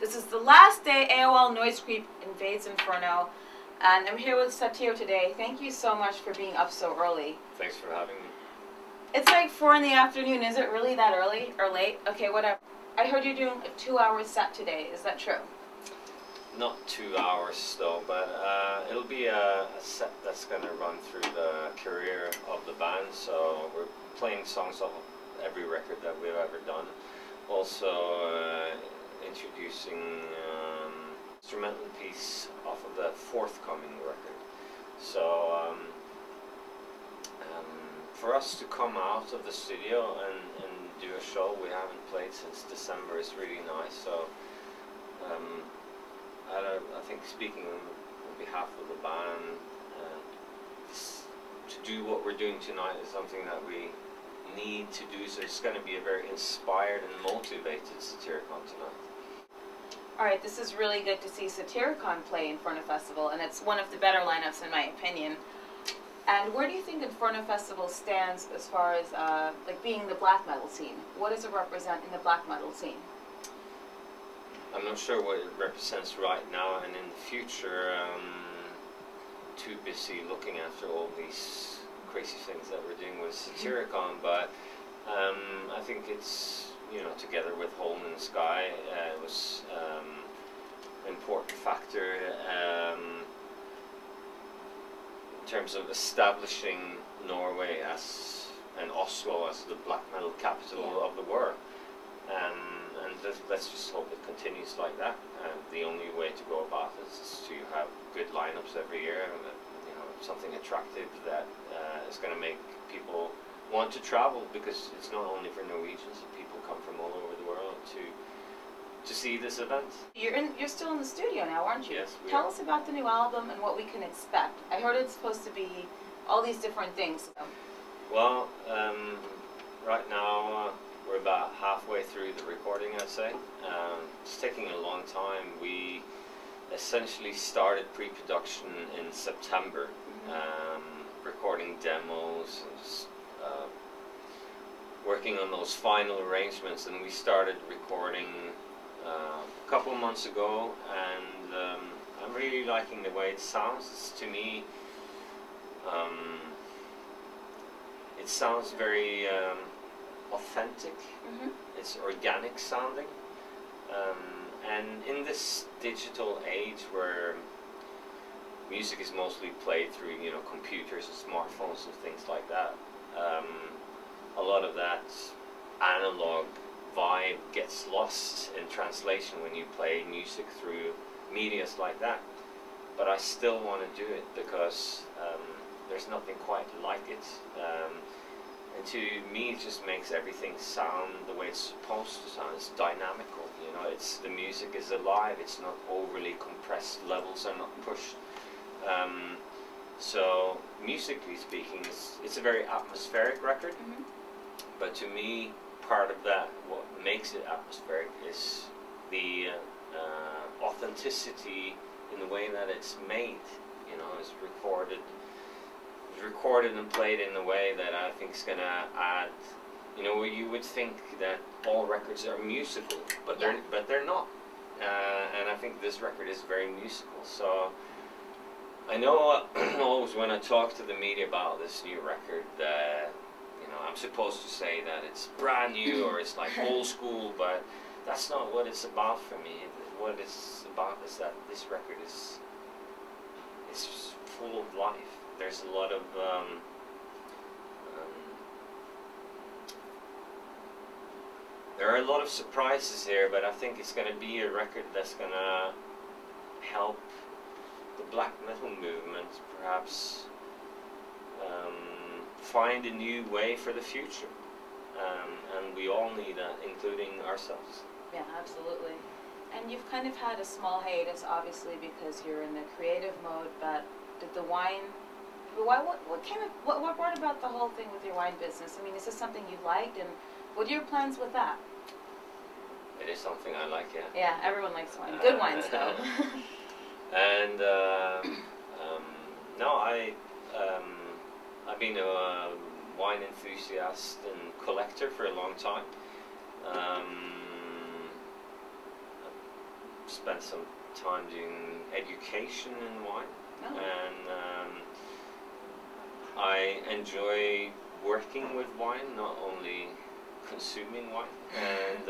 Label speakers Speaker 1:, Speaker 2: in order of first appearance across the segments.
Speaker 1: This is the last day AOL Noise Creep invades Inferno, and I'm here with Satyr today. Thank you so much for being up so early.
Speaker 2: Thanks for having me.
Speaker 1: It's like 4 in the afternoon. Is it really that early or late? Okay, whatever. I heard you're doing a 2-hour set today. Is that true?
Speaker 2: Not 2 hours though, but it'll be a set that's going to run through the career of the band. So we're playing songs off of every record that we've ever done. Also introducing instrumental piece off of the forthcoming record. So for us to come out of the studio and do a show we haven't played since December is really nice. So I think speaking on behalf of the band, to do what we're doing tonight is something that we need to do. So it's going to be a very inspired and motivated Satyricon tonight.
Speaker 1: Alright, this is really good to see Satyricon play Infernofestival, and it's one of the better lineups in my opinion. And where do you think Infernofestival stands as far as like being the black metal scene? What does it represent in the black metal scene?
Speaker 2: I'm not sure what it represents right now, and in the future, too busy looking after all these crazy things that we're doing with Satyricon. But I think it's, you know, together with Hole in the Sky, it was an important factor in terms of establishing Norway as, and Oslo as the black metal capital of the world. And let's just hope it continues like that. And the only way to go about it is to have good lineups every year, and you know, something attractive that is going to make people want to travel, because it's not only for Norwegians, people come from all over the world to see this event. You're still in the studio now, aren't you? Yes, we
Speaker 1: Tell
Speaker 2: are.
Speaker 1: us about the new album and what we can expect. I heard it's supposed to be all these different things.
Speaker 2: Well, right now we're about halfway through the recording, I'd say. It's taking a long time. We essentially started pre-production in September, recording demos, and working on those final arrangements, and we started recording a couple of months ago, and I'm really liking the way it sounds. It's, to me, it sounds very authentic. It's organic sounding, and in this digital age where music is mostly played through, you know, computers and smartphones and things like that, a lot of that analog vibe gets lost in translation when you play music through medias like that. But I still want to do it because there's nothing quite like it. And to me, it just makes everything sound the way it's supposed to sound. It's dynamical, you know. It's, the music is alive. It's not overly compressed. Levels are not pushed. So musically speaking, it's a very atmospheric record. But to me, part of that, what makes it atmospheric, is the authenticity in the way that it's made. You know, it's recorded and played in a way that I think is going to add, you know, you would think that all records are musical, but they're not. And I think this record is very musical. So I know always when I talk to the media about this new record that, you know, I'm supposed to say that it's brand new or it's like old school, but that's not what it's about for me. What it's about is that this record is, it's just full of life. There's a lot of there are a lot of surprises here, but I think it's going to be a record that's going to help the black metal movement perhaps find a new way for the future, and we all need that, including ourselves.
Speaker 1: Yeah, absolutely. And you've kind of had a small hiatus, obviously, because you're in the creative mode. But did the wine? What brought about the whole thing with your wine business? I mean, is this something you liked, and what are your plans with that?
Speaker 2: It is something I like, yeah.
Speaker 1: Yeah, everyone likes wine. Good wines, though.
Speaker 2: And no, I've been a wine enthusiast and collector for a long time. spent some time doing education in wine, and I enjoy working with wine, not only consuming wine. And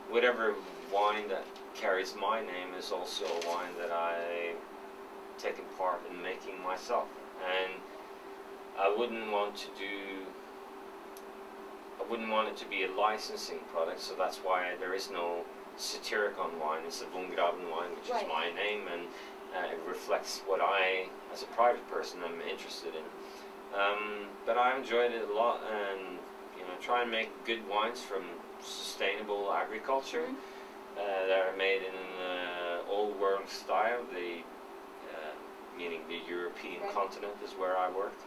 Speaker 2: whatever wine that carries my name is also a wine that I've taken part in making myself. And I wouldn't want it to be a licensing product, so that's why there is no Satyricon wine. It's a Wungraben wine, which is my name, and it reflects what I, as a private person, am interested in. But I enjoyed it a lot, and try and make good wines from sustainable agriculture that are made in old world style. Meaning the European continent is where I worked.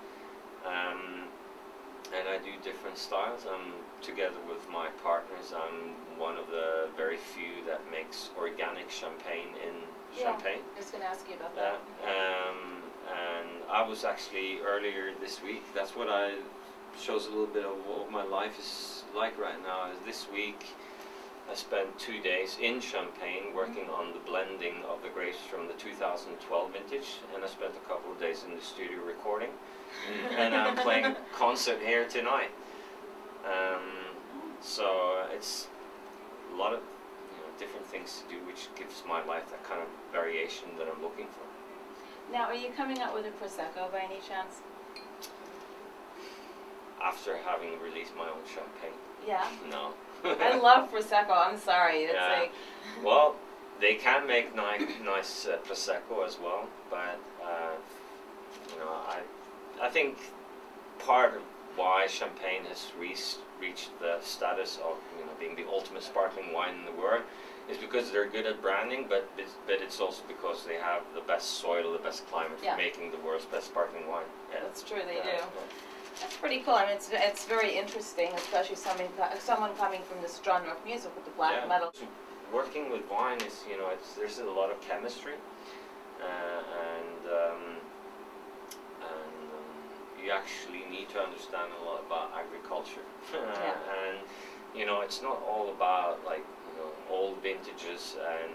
Speaker 2: And I do different styles. Together with my partners, I'm one of the very few that makes organic champagne in Champagne.
Speaker 1: I was going to ask you about that.
Speaker 2: And I was actually earlier this week, that's what shows a little bit of what my life is like right now. Is this week I spent 2 days in Champagne working on the blending of the grapes from the 2012 vintage, and I spent a couple of days in the studio recording. And I'm playing a concert here tonight. So it's a lot of different things to do, which gives my life that kind of variation that I'm looking for.
Speaker 1: Now, are you coming out with a Prosecco by any chance?
Speaker 2: After having released my own champagne?
Speaker 1: Yeah.
Speaker 2: No.
Speaker 1: I love Prosecco. I'm sorry. It's like.
Speaker 2: Well, they can make nice Prosecco as well, but I think part of why champagne has reached the status of being the ultimate sparkling wine in the world is because they're good at branding, but it's also because they have the best soil, the best climate for making the world's best sparkling wine. Yeah.
Speaker 1: That's true, they do. That's pretty cool. I mean, it's very interesting, especially someone coming from this genre of music with the black metal.
Speaker 2: So working with wine is, there's a lot of chemistry, and you actually need to understand a lot about agriculture. And it's not all about old vintages and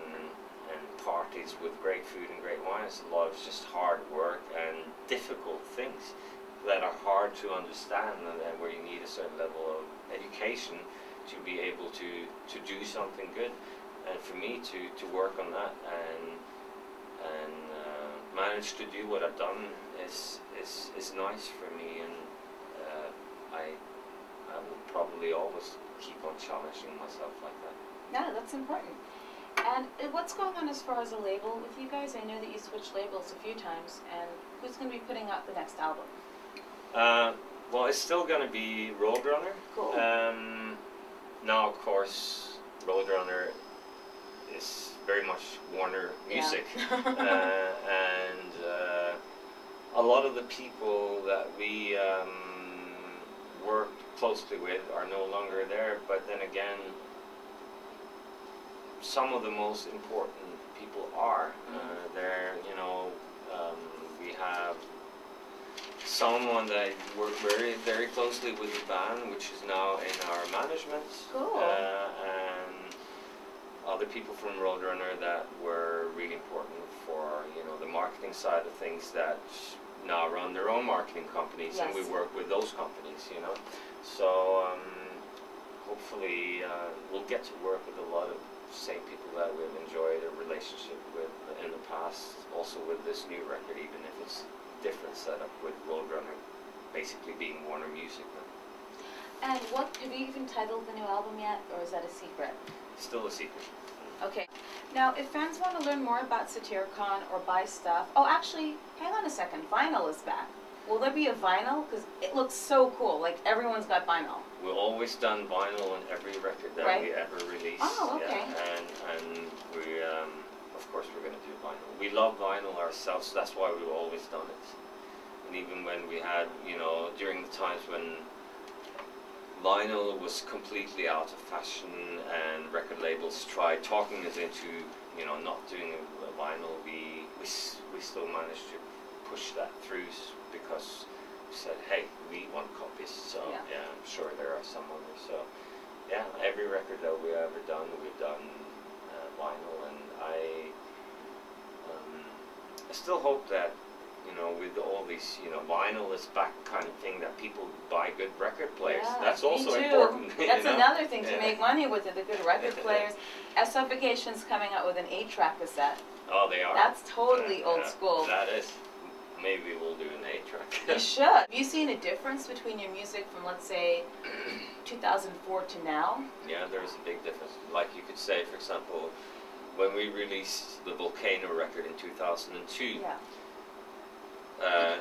Speaker 2: parties with great food and great wine. It's a lot of just hard work and difficult things that are hard to understand, and where you need a certain level of education to be able to do something good. And for me to work on that and manage to do what I've done is nice for me, and I will probably always keep on challenging myself like that.
Speaker 1: Yeah, that's important. And what's going on as far as a label with you guys? I know that you switched labels a few times, and who's going to be putting out the next album?
Speaker 2: Well, it's still going to be Roadrunner.
Speaker 1: Cool.
Speaker 2: Now, of course, Roadrunner is very much Warner music. And a lot of the people that we worked closely with are no longer there, but then again, some of the most important people are. There, we have someone that worked very, very closely with the band, which is now in our management.
Speaker 1: Cool.
Speaker 2: And other people from Roadrunner that were really important for, the marketing side of things, that now run their own marketing companies, and we work with those companies, So hopefully we'll get to work with a lot of same people that we've enjoyed a relationship with in the past, also with this new record, even if it's different setup with Roadrunner basically being Warner Music.
Speaker 1: And have you even titled the new album yet, or is that a secret?
Speaker 2: Still a secret.
Speaker 1: Okay. Now, if fans want to learn more about Satyricon or buy stuff, oh, actually, hang on a second, vinyl is back. Will there be a vinyl? Because it looks so cool. Like, everyone's got vinyl.
Speaker 2: We've always done vinyl on every record that we ever release.
Speaker 1: Oh, okay.
Speaker 2: Yeah, and we, of course, we're going to do vinyl. We love vinyl ourselves, so that's why we've always done it. And even when we had, during the times when vinyl was completely out of fashion and record labels tried talking us into, not doing a vinyl, we still managed to push that through, because we said, hey, we want copies. So yeah, I'm sure there are some others. So Yeah, every record that we've ever done, we've done vinyl, and I still hope that, you know, with all these, you know, vinyl is back kind of thing, that people buy good record players.
Speaker 1: Yeah,
Speaker 2: that's also
Speaker 1: me too.
Speaker 2: important.
Speaker 1: That's
Speaker 2: you know?
Speaker 1: another thing to make money with it, the good record players. Suffocation's coming out with an 8-track cassette.
Speaker 2: Oh, they are?
Speaker 1: That's totally old school.
Speaker 2: That is. Maybe we'll do an 8-track.
Speaker 1: You should. Have you seen a difference between your music from, let's say, 2004 to now?
Speaker 2: Yeah, there is a big difference. Like you could say, for example, when we released the Volcano record in 2002,
Speaker 1: Yeah.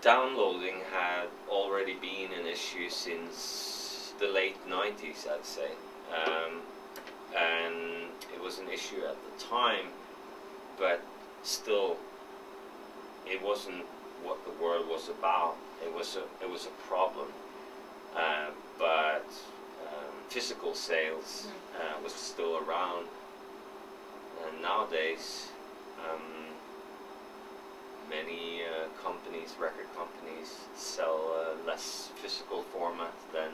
Speaker 2: Downloading had already been an issue since the late 90s, I'd say. And it was an issue at the time, but still, it wasn't what the world was about. It was a problem, but physical sales was still around. And nowadays, many companies, record companies, sell less physical format than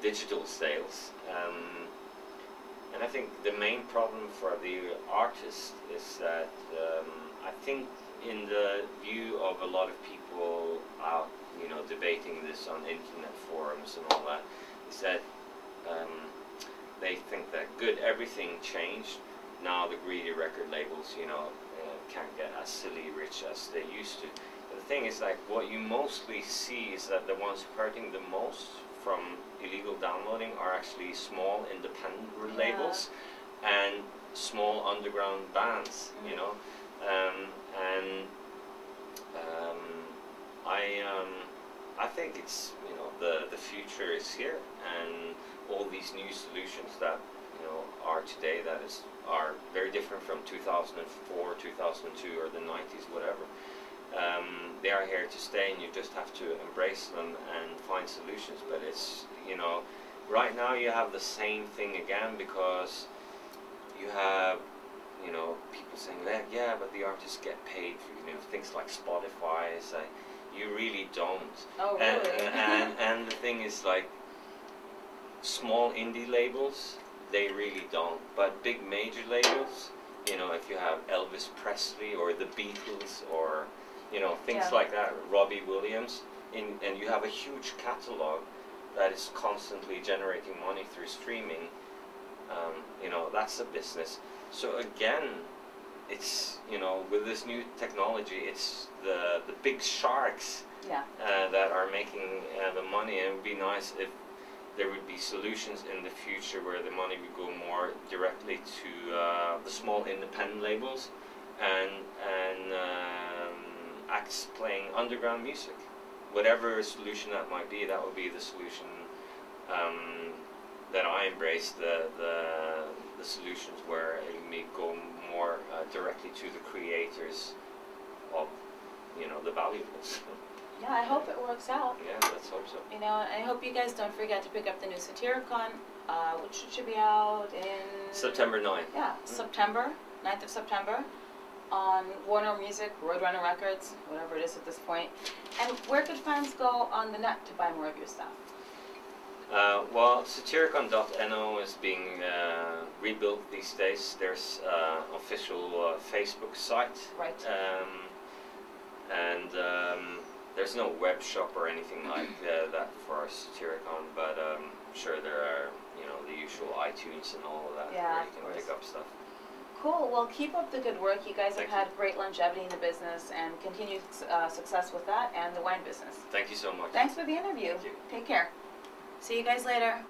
Speaker 2: digital sales. And I think the main problem for the artist is that I think, in the view of a lot of people out, you know, debating this on internet forums and all that, is that they think that everything changed. Now the greedy record labels, you know, can't get as silly rich as they used to. But the thing is, like, what you mostly see is that the ones hurting the most from illegal downloading are actually small independent labels and small underground bands, you know. I think it's, you know, the future is here, and all these new solutions that, you know, are today, are very different from 2004, 2002, or the 90s, whatever. They are here to stay, and you just have to embrace them and find solutions. But it's, you know, right now you have the same thing again, because you have, you know, people saying that, yeah, but the artists get paid for, you know, things like Spotify. It's like, you really don't.
Speaker 1: Oh, really?
Speaker 2: And the thing is, like, small indie labels, they really don't. But big major labels, you know, if you have Elvis Presley or the Beatles, or, you know, things like that, Robbie Williams, and you have a huge catalog that is constantly generating money through streaming, you know, that's a business. So again, it's, you know, with this new technology, it's the big sharks that are making the money. And it would be nice if there would be solutions in the future where the money would go more directly to the small independent labels and acts playing underground music. Whatever solution that might be, that would be the solution that I embrace. The solutions where it may go more directly to the creators of, you know, the valuables.
Speaker 1: Yeah, I hope it works out.
Speaker 2: Yeah, let's hope so.
Speaker 1: You know, I hope you guys don't forget to pick up the new Satyricon, which should be out in
Speaker 2: September 9th.
Speaker 1: Yeah, September, 9th of September, on Warner Music, Roadrunner Records, whatever it is at this point. And where could fans go on the net to buy more of your stuff?
Speaker 2: Well, Satyricon.no is being rebuilt these days. There's official Facebook site.
Speaker 1: Right.
Speaker 2: There's no web shop or anything like that for Satyricon, but I'm sure there are, you know, the usual iTunes and all of that where you can pick up stuff.
Speaker 1: Cool. Well, keep up the good work. You guys have had great longevity in the business, and continued success with that and the wine business.
Speaker 2: Thank you so much.
Speaker 1: Thanks for the interview.
Speaker 2: Thank you.
Speaker 1: Take care. See you guys later.